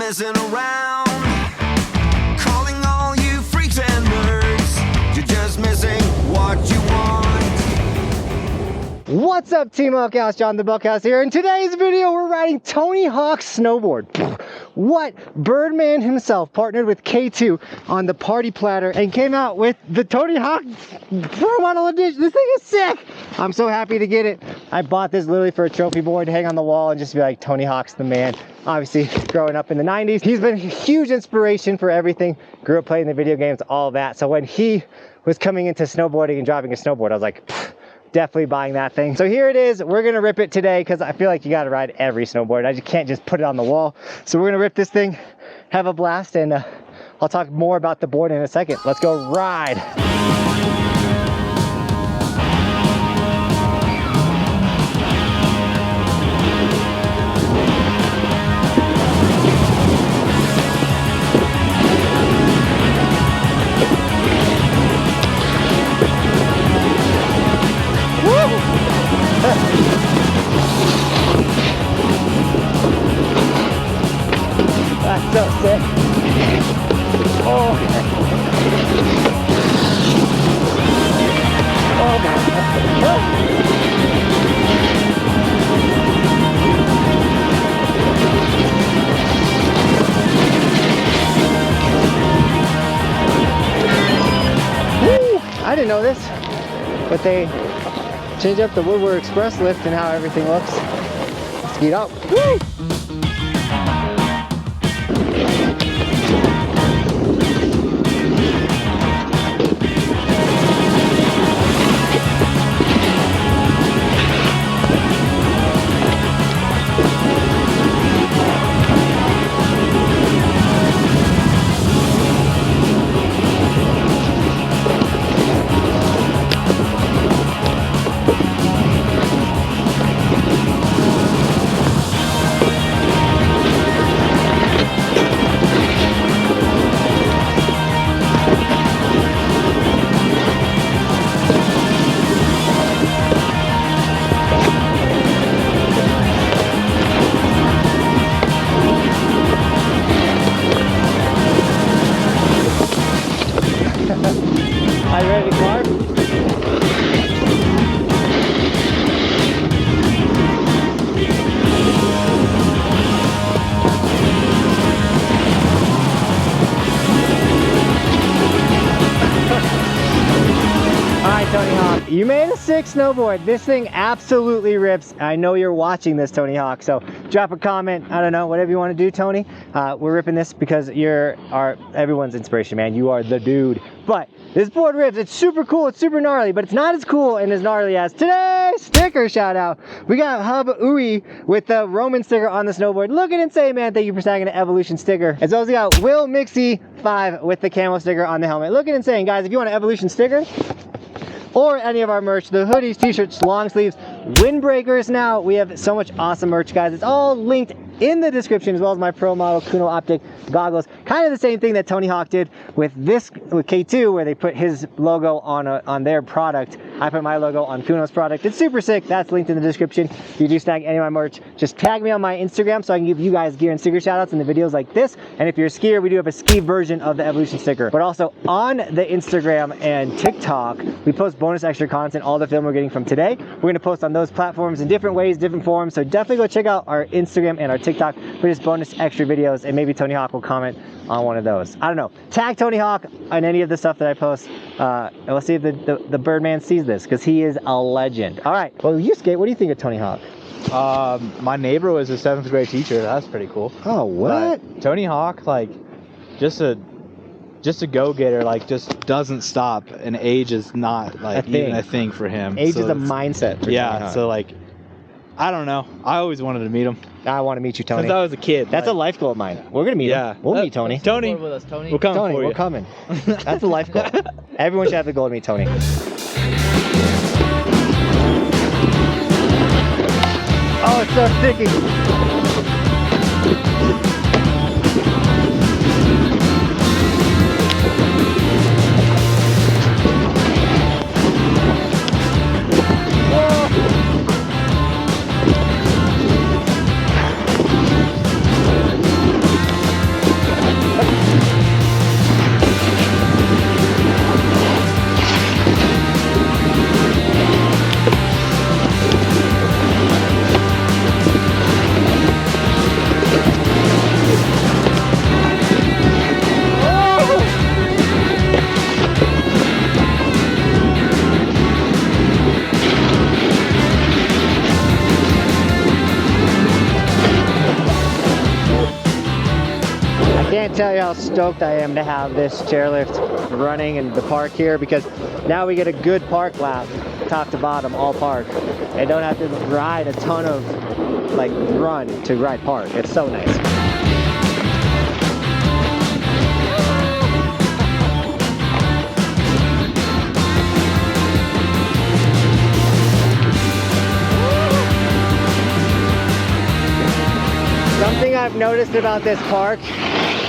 messing around, calling all you freaks and nerds. You're just missing what you want. What's up, Team Buckhouse? Johnathan Buckhouse here. In today's video, we're riding Tony Hawk's snowboard. What? Birdman himself partnered with K2 on the party platter and came out with the Tony Hawk Pro Model Edition. This thing is sick. I'm so happy to get it. I bought this literally for a trophy board to hang on the wall and just be like, Tony Hawk's the man. Obviously, growing up in the 90s, he's been a huge inspiration for everything. Grew up playing the video games, all that. So when he was coming into snowboarding and driving a snowboard, I was like, definitely buying that thing. So here it is. We're gonna rip it today because I feel like you gotta ride every snowboard. I just can't just put it on the wall. So we're gonna rip this thing, have a blast, and I'll talk more about the board in a second. Let's go ride. That's so sick. Oh, oh God. Woo! I didn't know this, but they changed up the Woodward Express lift and how everything looks. Let's get up. Woo! Are you ready to carve? Alright, Tony Hawk, you made a sick snowboard. This thing absolutely rips. I know you're watching this, Tony Hawk, so drop a comment. I don't know, whatever you want to do, Tony. We're ripping this because you're everyone's inspiration, man. You are the dude. But this board rips. It's super cool. It's super gnarly, but it's not as cool and as gnarly as today's sticker shout out. We got Hub Ui with the Roman sticker on the snowboard. Looking insane, man. Thank you for snagging an Evolution sticker. As well as we got Will Mixie 5 with the camo sticker on the helmet. Looking insane, guys. If you want an Evolution sticker or any of our merch, the hoodies, t-shirts, long sleeves, windbreakers, now we have so much awesome merch, guys. It's all linked in the description, as well as my pro model Khuno optic goggles. Kind of the same thing that Tony Hawk did with K2, where they put his logo on their product. I put my logo on Khuno's product. It's super sick. That's linked in the description. If you do snag any of my merch, just tag me on my Instagram so I can give you guys gear and sticker shout outs in the videos like this. And if you're a skier, we do have a ski version of the Evolution sticker. But also on the Instagram and TikTok, we post bonus extra content, all the film we're getting from today. We're going to post on those platforms in different ways, different forms. So definitely go check out our Instagram and our TikTok for just bonus extra videos, and maybe Tony Hawk will comment on one of those. I don't know. Tag Tony Hawk on any of the stuff that I post, and we'll see if the Birdman sees this, because he is a legend. All right. Well, you skate. What do you think of Tony Hawk? My neighbor was a 7th grade teacher. That's pretty cool. Oh, what? But Tony Hawk, like, just a go-getter, like, just doesn't stop, and age is not like even a thing for him. Age is a mindset for Tony Hawk. So like, I don't know. I always wanted to meet him. I want to meet you, Tony. Since I was a kid. That's a life goal of mine. We're gonna meet him. We'll meet Tony. Tony, with us, Tony. we're coming Tony, for you. we're coming. That's a life goal. Everyone should have the goal to meet Tony. Oh, it's so sticky. can't tell you how stoked I am to have this chairlift running in the park here, because now we get a good park lap, top to bottom, all park. And don't have to ride a ton of like run to ride park. It's so nice. Something I've noticed about this park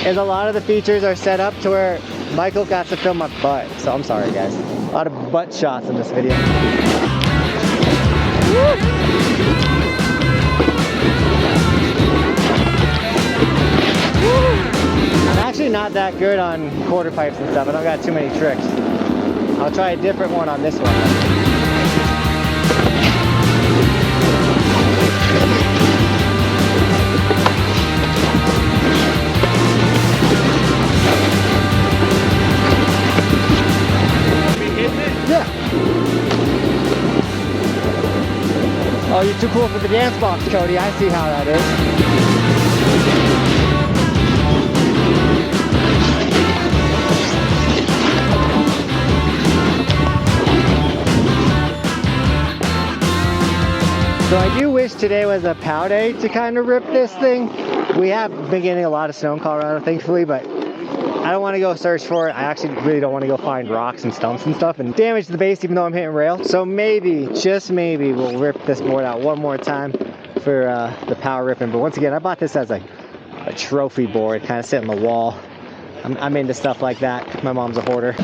is a lot of the features are set up to where Michael got to film my butt. So I'm sorry guys. A lot of butt shots in this video. I'm actually not that good on quarter pipes and stuff. I don't got too many tricks. I'll try a different one on this one. Oh, you're too cool for the dance box, Cody. I see how that is. So I do wish today was a POW day to kind of rip this thing. We have been getting a lot of snow in Colorado, thankfully, but I don't want to go search for it. I actually really don't want to go find rocks and stumps and stuff and damage the base even though I'm hitting rail. So maybe, just maybe, we'll rip this board out one more time for the power ripping. But once again, I bought this as a trophy board, kind of sit on the wall. I'm into stuff like that. My mom's a hoarder.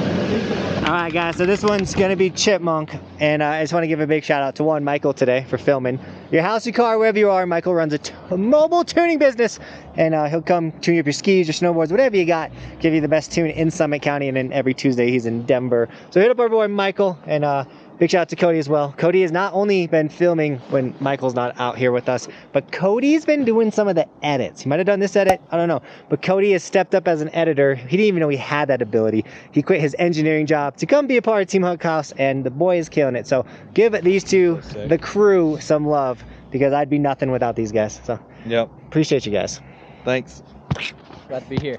All right, guys, so this one's gonna be Chipmunk, and I just want to give a big shout out to Michael today for filming. Your house, your car, wherever you are, Michael runs a mobile tuning business, and he'll come tune up your skis, your snowboards, whatever you got, give you the best tune in Summit County, and then every Tuesday he's in Denver. So hit up our boy Michael, and big shout out to Cody as well. Cody has not only been filming when Michael's not out here with us, but Cody's been doing some of the edits. He might have done this edit, I don't know. But Cody has stepped up as an editor. He didn't even know he had that ability. He quit his engineering job to come be a part of Team Buckhouse, and the boy is killing it. So give these two, the crew, some love, because I'd be nothing without these guys. So yep, appreciate you guys. Thanks. Glad to be here.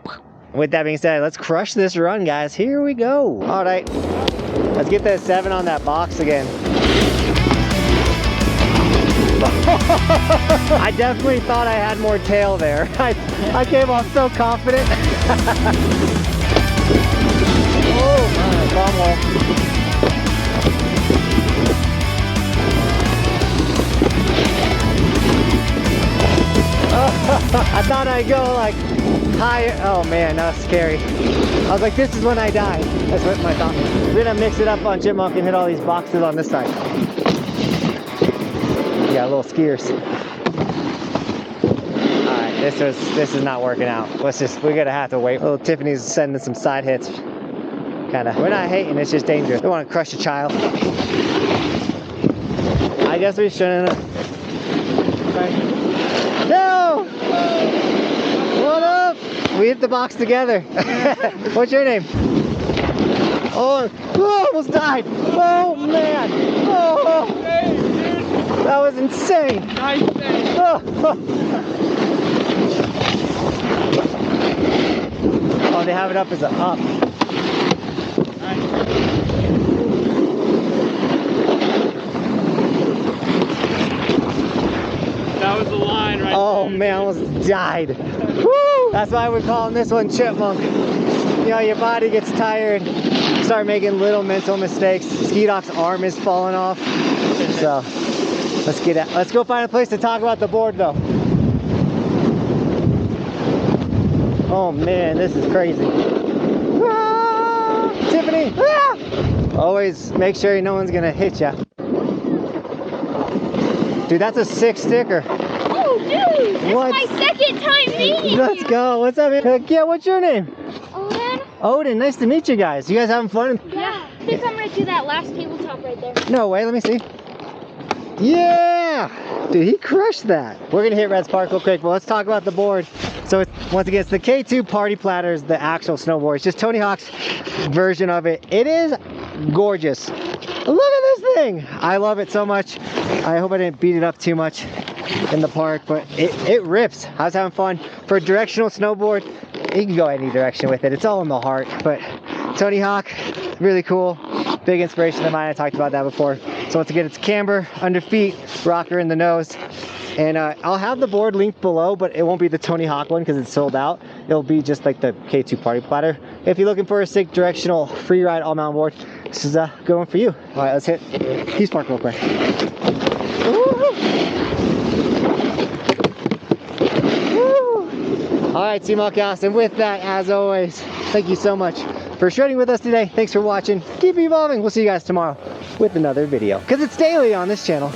With that being said, let's crush this run, guys. Here we go. All right. Let's get the 7 on that box again. I definitely thought I had more tail there. I came off so confident. Oh my, bumhole. I thought I'd go like higher. Oh man, that was scary. I was like, this is when I die. That's what my thought was. We're gonna mix it up on Chipmunk and hit all these boxes on this side. Yeah, little skiers. Alright, this is not working out. We're gonna have to wait. Little Tiffany's sending some side hits. We're not hating, it's just dangerous. We want to crush a child. I guess we shouldn't have. Right. No! What up? We hit the box together. What's your name? Oh, almost died. Oh man. Oh, that was insane. Nice. Oh, they have it up as an up. That was the line right Oh there. man, I almost died. Woo! That's why we're calling this one Chipmunk. You know, your body gets tired, you start making little mental mistakes. Ski Doc's arm is falling off. So let's go find a place to talk about the board though. Oh man, this is crazy. Ah, Tiffany! Ah! Always make sure no one's gonna hit ya. Dude, that's a sick sticker. Oh, dude! That's my second time meeting you! Let's go. What's up? Heck yeah, what's your name? Odin? Odin, nice to meet you guys. You guys having fun? Yeah. I think I'm gonna do that last tabletop right there. No way, let me see. Yeah! Dude, he crushed that. We're gonna hit Red's Park real quick, but let's talk about the board. So once again, it's the K2 Party Platters, the actual snowboard. It's just Tony Hawk's version of it. It is gorgeous. Look at this thing. I love it so much. I hope I didn't beat it up too much in the park, but it rips. I was having fun. For a directional snowboard, you can go any direction with it. It's all in the heart. But Tony Hawk, really cool. Big inspiration of mine. I talked about that before. So once again, it's camber under feet, rocker in the nose. And I'll have the board linked below, but it won't be the Tony Hawk one because it's sold out. It'll be just like the K2 Party Platter. If you're looking for a sick directional free ride all mountain board, this is a good one for you. All right, let's hit Peace Park real quick. All right, Team Buckhouse, and with that, as always, thank you so much for shredding with us today. Thanks for watching. Keep evolving. We'll see you guys tomorrow with another video because it's daily on this channel.